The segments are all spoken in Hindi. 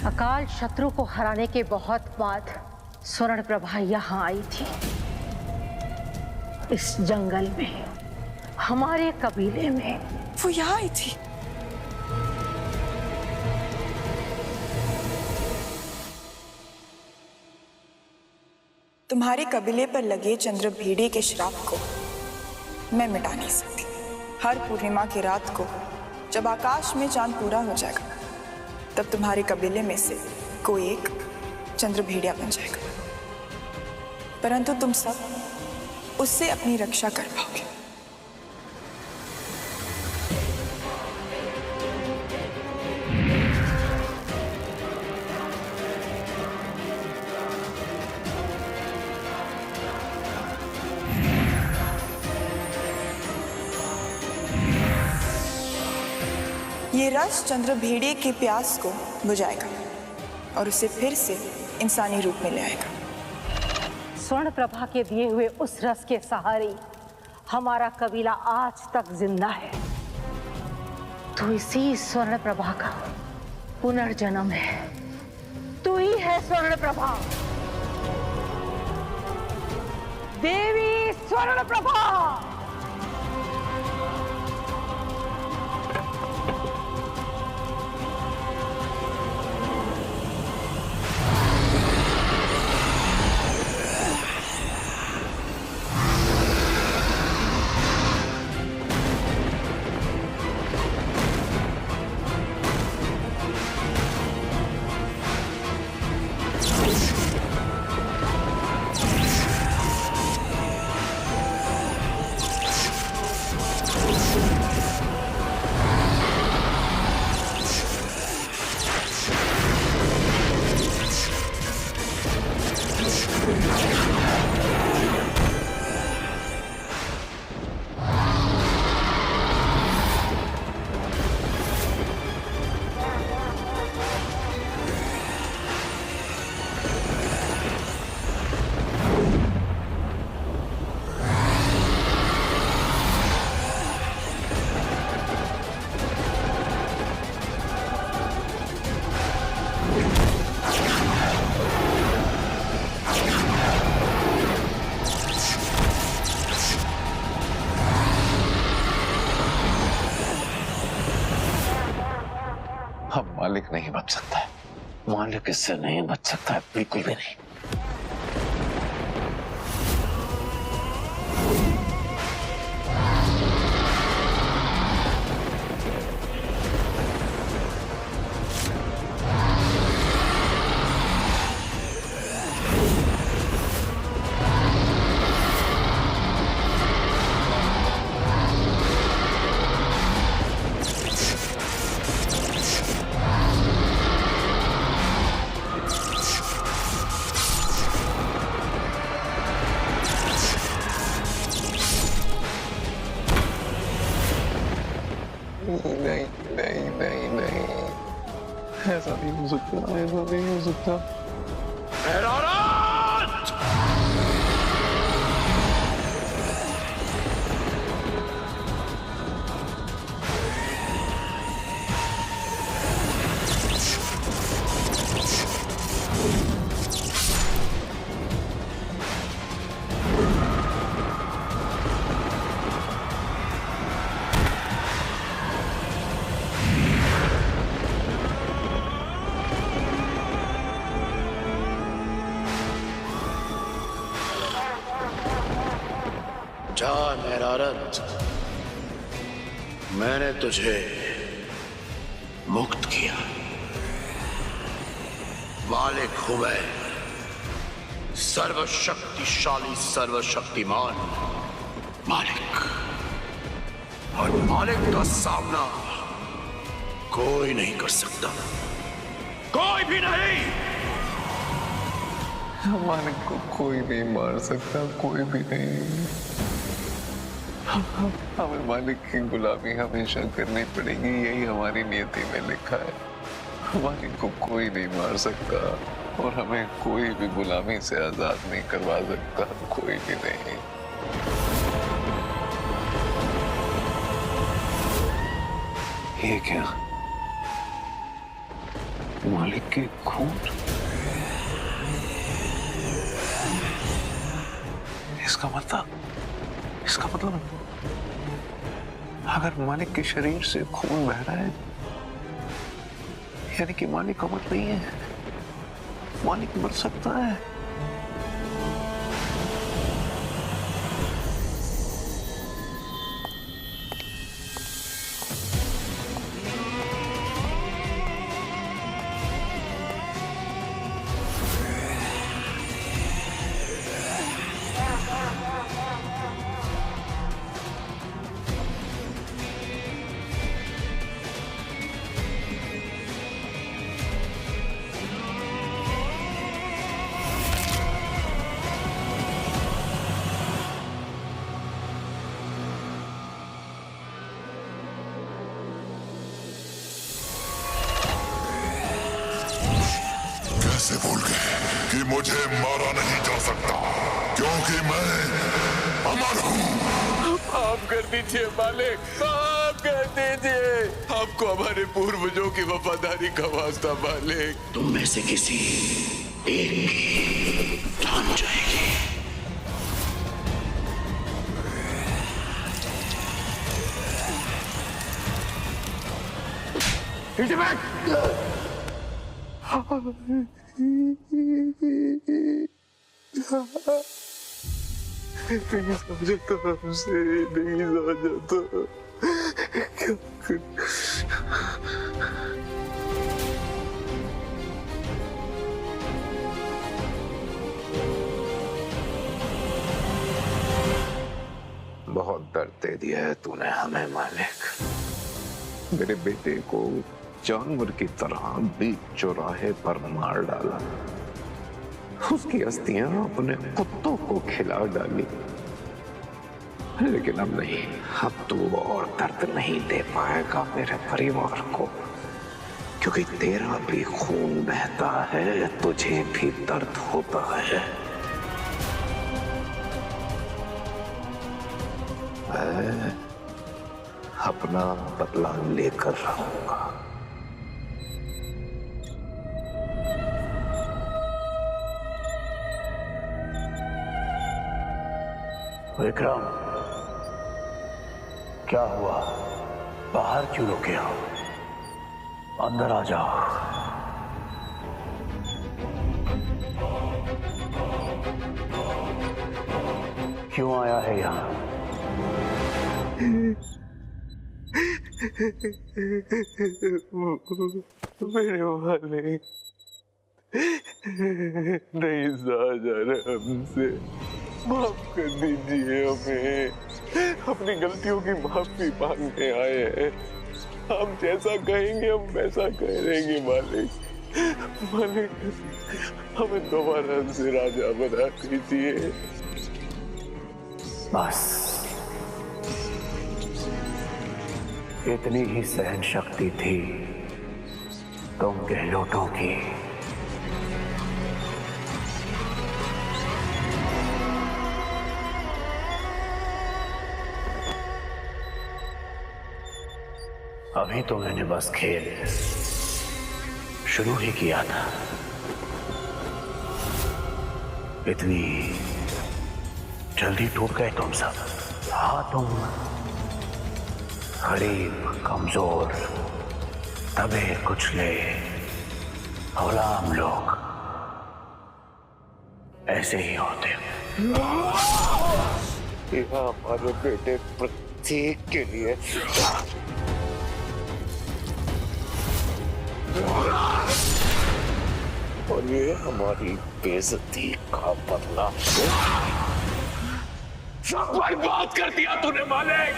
अकाल शत्रु को हराने के बहुत बाद स्वर्ण प्रभा यहाँ आई थी। इस जंगल में, हमारे कबीले में। वो यहाँ आई थी? तुम्हारे कबीले पर लगे चंद्रभेड़े के श्राप को मैं मिटा नहीं सकती। हर पूर्णिमा की रात को जब आकाश में चांद पूरा हो जाएगा, तब तुम्हारे कबीले में से कोई एक चंद्रभेड़िया बन जाएगा, परंतु तुम सब उससे अपनी रक्षा कर पाओगे। ये रस चंद्रभेड़िए के प्यास को बुझाएगा और उसे फिर से इंसानी रूप में ले आएगा। स्वर्ण प्रभा के दिए हुए उस रस के सहारे हमारा कबीला आज तक जिंदा है। तो इसी स्वर्ण प्रभा का पुनर्जन्म है। तू ही है स्वर्ण प्रभा, देवी स्वर्ण प्रभा। अब मालिक नहीं बच सकता है, मालिक इससे नहीं बच सकता है, बिल्कुल भी नहीं। नहीं नहीं नहीं नहीं, ऐसा नहीं हो सकता, ऐसा नहीं हो सकता। जा मेरारत, मैंने तुझे मुक्त किया। मालिक हूं मैं, सर्वशक्तिशाली सर्वशक्तिमान मालिक, और मालिक का सामना कोई नहीं कर सकता, कोई भी नहीं। मालिक को कोई नहीं मार सकता, कोई भी नहीं। हमें मालिक की गुलामी हमेशा करनी पड़ेगी, यही हमारी नियति में लिखा है। मालिक को कोई नहीं मार सकता और हमें कोई भी गुलामी से आजाद नहीं करवा सकता, कोई भी नहीं। ये क्या? मालिक के खून? इसका मतलब अगर मालिक के शरीर से खून बह रहा है, यानी कि मालिक अमर नहीं है, मालिक मर सकता है। कैसे भूल गए कि मुझे मारा नहीं जा सकता, क्योंकि मैं अमर हूँ। माफ कर दीजिए मालिक, माफ कर दीजिए। आपको हमारे पूर्वजों की वफादारी का वास्ता मालिक। तुम में से किसी एक की जान जाएगी। नहीं समझता, हमसे नहीं समझता। क्या कर... बहुत दर्द दे दिया है तूने हमें मालिक। मेरे बेटे को जानवर की तरह बीच चौराहे पर मार डाला, उसकी अस्थियां अपने कुत्तों को खिला डाली। लेकिन अब नहीं, अब तू और दर्द नहीं दे पाएगा मेरे परिवार को, क्योंकि तेरा भी खून बहता है, तुझे भी दर्द होता है। मैं अपना बदला लेकर रहूंगा। विक्रम, क्या हुआ? बाहर क्यों रुके हो? अंदर आ जाओ। क्यों आया है यहाँ? मेरे मालिक नहीं सहा जा रहा हमसे, माफ कर दीजिए हमें। अपनी गलतियों की माफी मांगने आए हैं। हम जैसा कहेंगे हम वैसा करेंगे मालिक। मालिक, हमें दोबारा से राजा बना दीजिए। बस इतनी ही सहन शक्ति थी तुम गहलोतों की। अभी तो मैंने बस खेल शुरू ही किया था। इतनी जल्दी टूट गए तुम सब। हाँ, तुम गरीब, कमजोर, दबे कुचले गुलाम लोग ऐसे ही होते। यह हमारे बेटे प्रतीक के लिए और ये हमारी बेइज्जती का बदला। सब बर्बाद कर दिया तूने मालिक।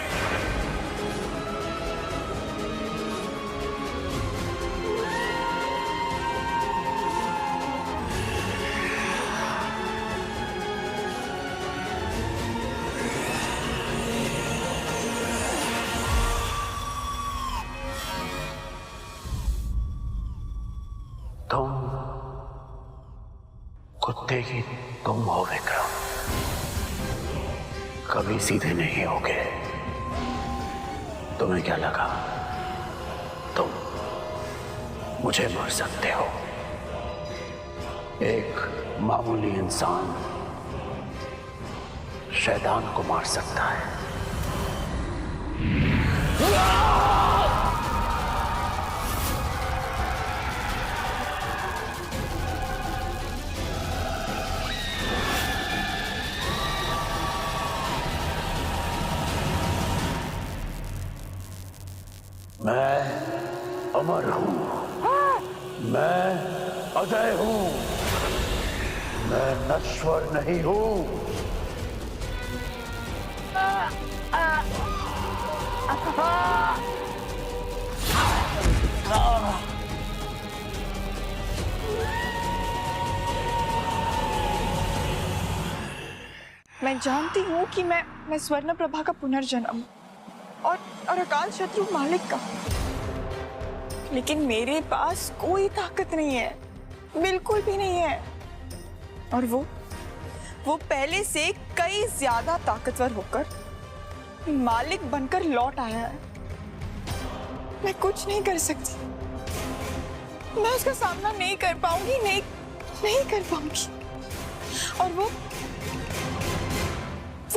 तुम कुत्ते की तुम हो विक्रम, कभी सीधे नहीं होगे। तुम्हें क्या लगा तुम मुझे मार सकते हो। एक मामूली इंसान शैतान को मार सकता है। मैं अमर हूं, मैं अजय हूं, मैं नश्वर नहीं हूं। मैं जानती हूँ कि मैं स्वर्ण प्रभा का पुनर्जन्म और अकाल शत्रु मालिक का, लेकिन मेरे पास कोई ताकत नहीं है, बिल्कुल भी नहीं है। और वो पहले से कई ज्यादा ताकतवर होकर मालिक बनकर लौट आया है। मैं कुछ नहीं कर सकती, मैं उसका सामना नहीं कर पाऊंगी, नहीं कर पाऊंगी। और वो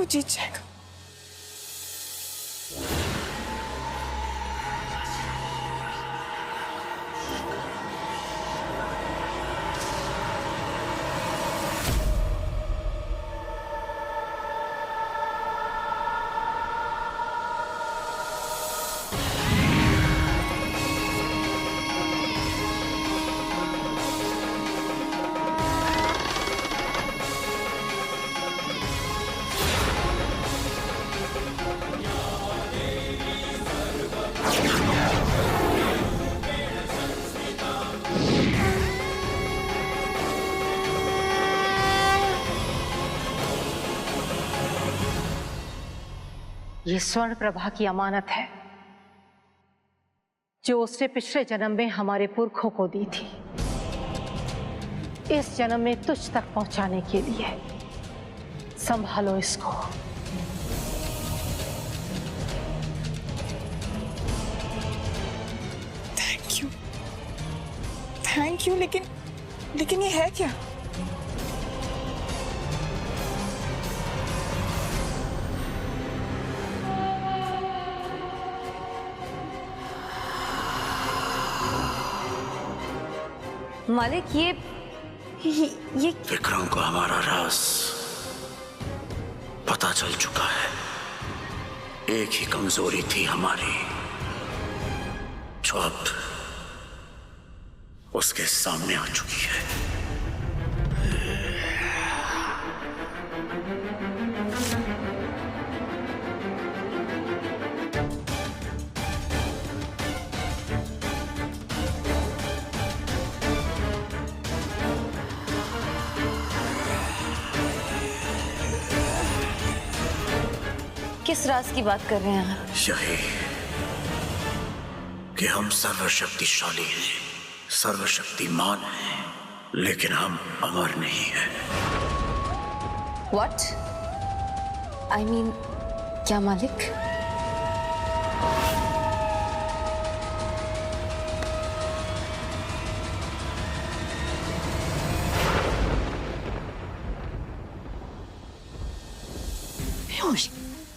जीत जाएगा। ये स्वर्ण प्रभा की अमानत है जो उसने पिछले जन्म में हमारे पुरखों को दी थी, इस जन्म में तुझ तक पहुंचाने के लिए। संभालो इसको। थैंक यू, लेकिन ये है क्या? मालिक, ये विक्रम को हमारा राज पता चल चुका है। एक ही कमजोरी थी हमारी जो अब उसके सामने आ चुकी है। किस राज की बात कर रहे हैं आप? यही कि हम सर्वशक्तिशाली हैं, सर्वशक्तिमान हैं, लेकिन हम अमर नहीं हैं। What? I mean, क्या मालिक?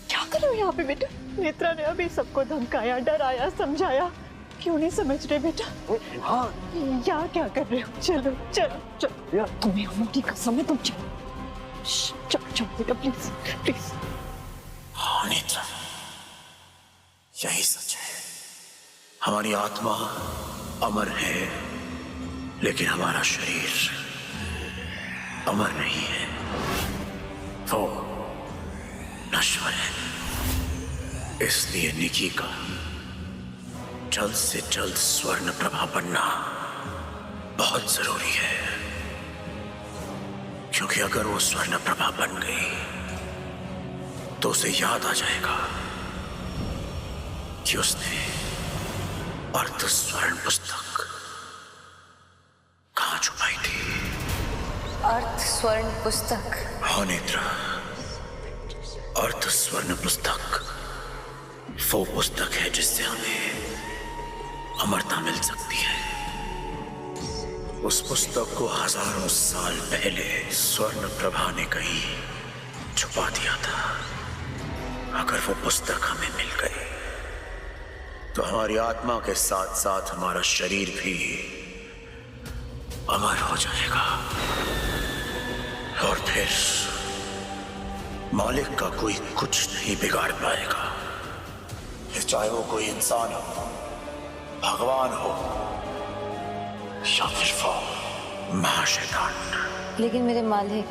क्या कर रहे हो यहाँ पे बेटा? नेत्रा ने अभी सबको धमकाया, डराया, समझाया, क्यों नहीं समझ रहे बेटा? हाँ, यहाँ क्या कर रहे हो? चलो चलो चलो, तुम्हें अम्मा की कसम है, तुम चलो चलो चलो बेटा, प्लीज प्लीज। हाँ नेत्रा, यही सच है। हमारी आत्मा अमर है, लेकिन हमारा शरीर अमर नहीं है, वो नश्वर है। इसलिए निकी का जल्द से जल्द स्वर्ण प्रभा बनना बहुत जरूरी है, क्योंकि अगर वो स्वर्ण प्रभा बन गई तो उसे याद आ जाएगा कि उसने अर्ध स्वर्ण पुस्तक कहां छुपाई थी। अर्ध स्वर्ण पुस्तक? हाँ नेत्रा, अर्ध स्वर्ण पुस्तक वो पुस्तक है जिससे हमें अमरता मिल सकती है। उस पुस्तक को हजारों साल पहले स्वर्ण प्रभा ने कहीं छुपा दिया था। अगर वो पुस्तक हमें मिल गई तो हमारी आत्मा के साथ साथ हमारा शरीर भी अमर हो जाएगा और फिर मालिक का कोई कुछ नहीं बिगाड़ पाएगा, चाहे वो कोई इंसान हो, भगवान हो या फिर वो महाशैतान। लेकिन मेरे मालिक,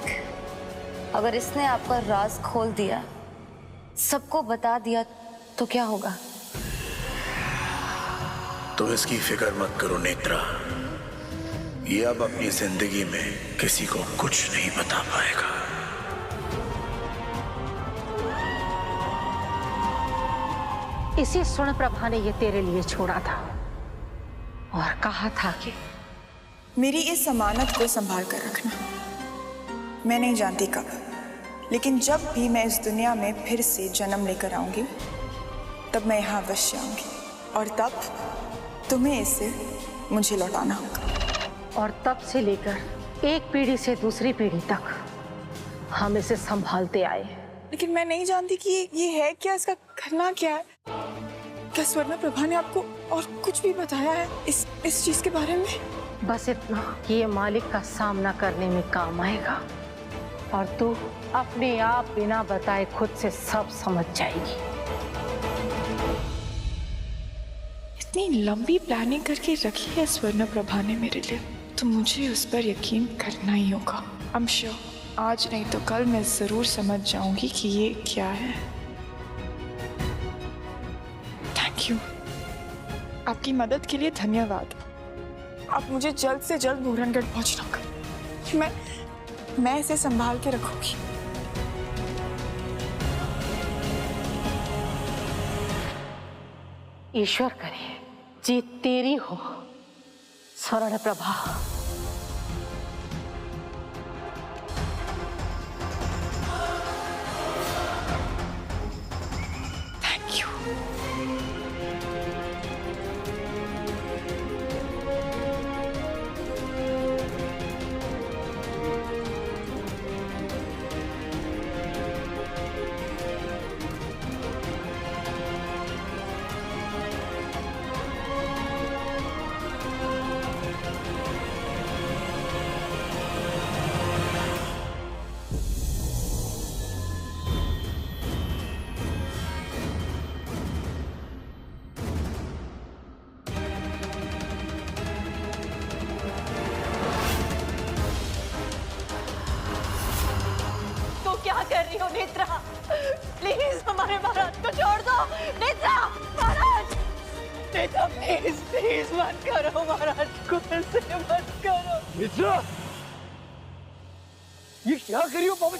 अगर इसने आपका राज खोल दिया, सबको बता दिया, तो क्या होगा? तुम इसकी फिक्र मत करो नेत्रा, ये अब अपनी जिंदगी में किसी को कुछ नहीं बता पाएगा। इसी स्वर्ण प्रभा ने ये तेरे लिए छोड़ा था और कहा था कि मेरी इस अमानत को संभाल कर रखना। मैं नहीं जानती कब, लेकिन जब भी मैं इस दुनिया में फिर से जन्म लेकर आऊंगी, तब मैं यहाँ अवश्य आऊंगी और तब तुम्हें इसे मुझे लौटाना होगा। और तब से लेकर एक पीढ़ी से दूसरी पीढ़ी तक हम इसे संभालते आए। लेकिन मैं नहीं जानती कि ये है क्या, इसका करना क्या है। क्या स्वर्ण प्रभा ने आपको और कुछ भी बताया है इस चीज के बारे में? बस इतना कि ये मालिक का सामना करने में काम आएगा और तू अपने आप बिना बताए खुद से सब समझ जाएगी। इतनी लंबी प्लानिंग करके रखी है स्वर्ण प्रभा ने मेरे लिए, तो मुझे उस पर यकीन करना ही होगा। I'm sure आज नहीं तो कल मैं जरूर समझ जाऊंगी कि ये क्या है। थैंक यू, आपकी मदद के लिए धन्यवाद। आप मुझे जल्द से जल्द बूरनगढ़ पहुंचना होगा। मैं इसे संभाल के रखूंगी। ईश्वर करे जीत तेरी हो स्वर्ण प्रभा। Thank you. क्या कर रही हो नेत्रा? प्लीज हमारे महाराज को छोड़ दो। नेत्रा, महाराज, नेत्रा प्लीज प्लीज मत करो, महाराज को ऐसे मत करो। नेत्रा, ये क्या कर रही हो बाबा?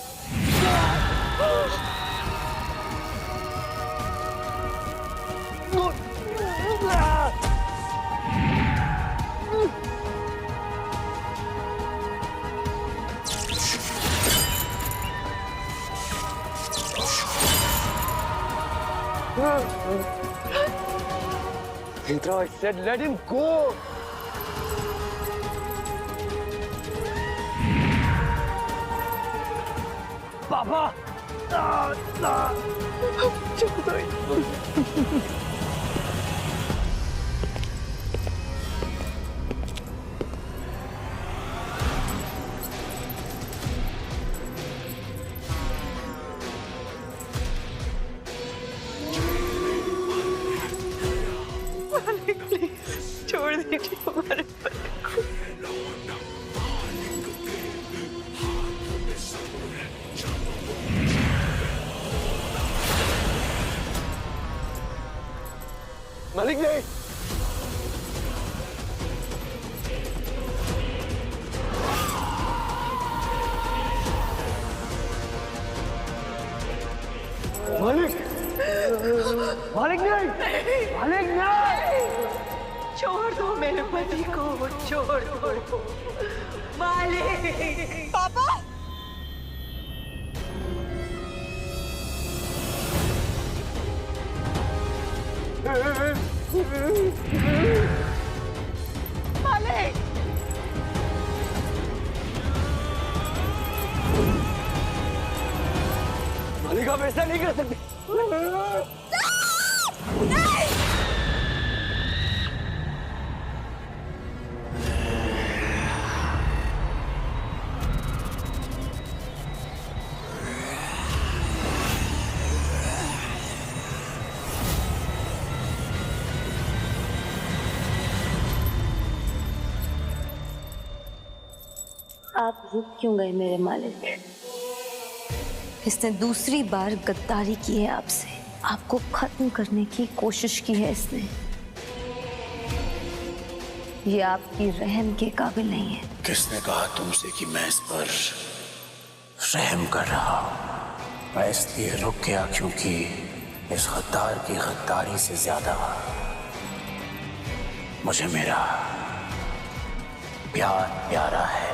Netra, I said let him go. Papa! छोड़ दीजिए हमारे पर। मालिक नहीं। मालिक, मालिक नहीं, मालिक नहीं। छोड़ दो मेरे पति को, छोड़ दो मालिक। पापा, मालिक। हम ऐसा नहीं कर सकते। आप रुक क्यों गए मेरे मालिक? इसने दूसरी बार गद्दारी की है आपसे, आपको खत्म करने की कोशिश की है इसने। ये आपकी रहम के काबिल नहीं है। किसने कहा तुमसे कि मैं इस पर रहम कर रहा हूं? मैं इसलिए रुक गया क्योंकि इस गद्दार की गद्दारी से ज्यादा मुझे मेरा प्यार प्यारा है।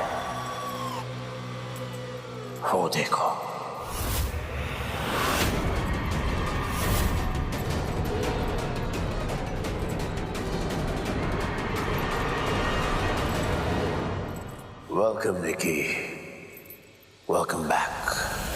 वो देखो, वेलकम निकी, वेलकम बैक।